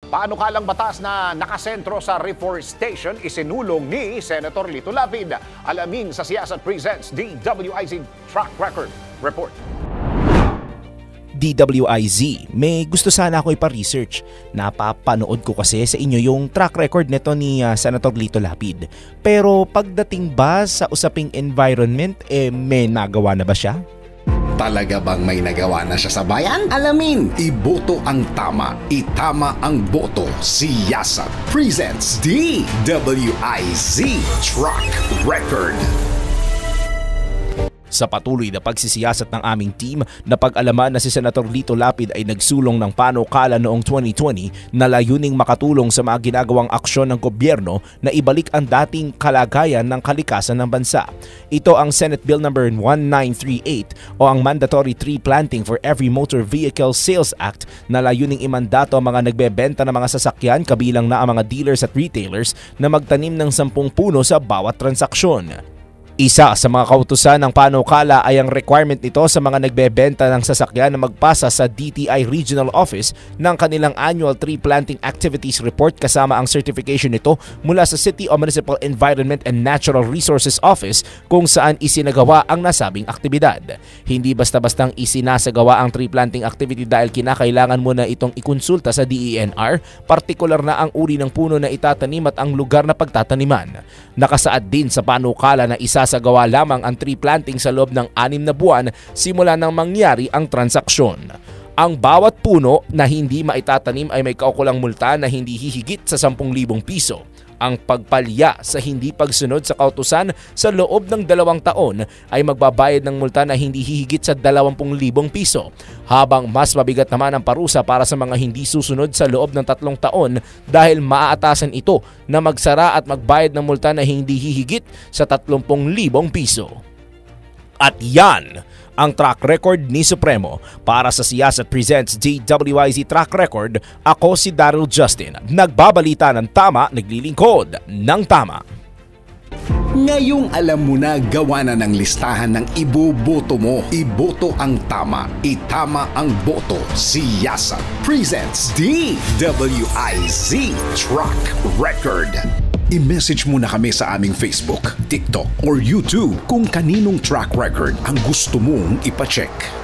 Panukalang batas na nakasentro sa reforestation isinulong ni Senator Lito Lapid. Alamin sa Siyasat Presents DWIZ Track Record Report. DWIZ, may gusto sana ako ipa-research. Napapanood ko kasi sa inyo yung track record nito ni Senator Lito Lapid. Pero pagdating ba sa usaping environment, may nagawa na ba siya? Talaga bang may nagawa na siya sa bayan? Alamin, iboto ang tama, itama ang boto. Siyasat presents DWIZ Track Record. Sa patuloy na pagsisiyasat ng aming team, napag-alaman na si Senator Lito Lapid ay nagsulong ng panukala noong 2020 na layuning makatulong sa mga ginagawang aksyon ng gobyerno na ibalik ang dating kalagayan ng kalikasan ng bansa. Ito ang Senate Bill No. 1938 o ang Mandatory Tree Planting for Every Motor Vehicle Sales Act na layuning imandato ang mga nagbebenta ng mga sasakyan kabilang na ang mga dealers at retailers na magtanim ng 10 puno sa bawat transaksyon. Isa sa mga kautusan ng panukala ay ang requirement nito sa mga nagbebenta ng sasakyan na magpasa sa DTI Regional Office ng kanilang Annual Tree Planting Activities Report kasama ang certification nito mula sa City o Municipal Environment and Natural Resources Office kung saan isinagawa ang nasabing aktibidad. Hindi basta-bastang isinasagawa ang tree planting activity dahil kinakailangan mo na itong ikonsulta sa DENR, partikular na ang uri ng puno na itatanim at ang lugar na pagtataniman. Nakasaad din sa panukala na isasagawa lamang ang tree planting sa loob ng 6 na buwan simula nang mangyari ang transaksyon. Ang bawat puno na hindi maitatanim ay may kaukulang multa na hindi hihigit sa 10,000 piso. Ang pagpalya sa hindi pagsunod sa kautusan sa loob ng 2 taon ay magbabayad ng multa na hindi hihigit sa 20,000 piso. Habang mas mabigat naman ang parusa para sa mga hindi susunod sa loob ng 3 taon dahil maaatasan ito na magsara at magbayad ng multa na hindi hihigit sa 30,000 piso. At yan ang track record ni Supremo. Para sa Siyasat Presents DWIZ Track Record, ako si Daryl Justin. Nagbabalita ng tama, naglilingkod ng tama. Ngayong alam mo na gawa na ng listahan ng iboboto mo. Iboto ang tama, itama ang boto. Siyasat presents DWIZ Track Record. I-message mo na kami sa aming Facebook, TikTok or YouTube kung kaninong track record ang gusto mong ipacheck.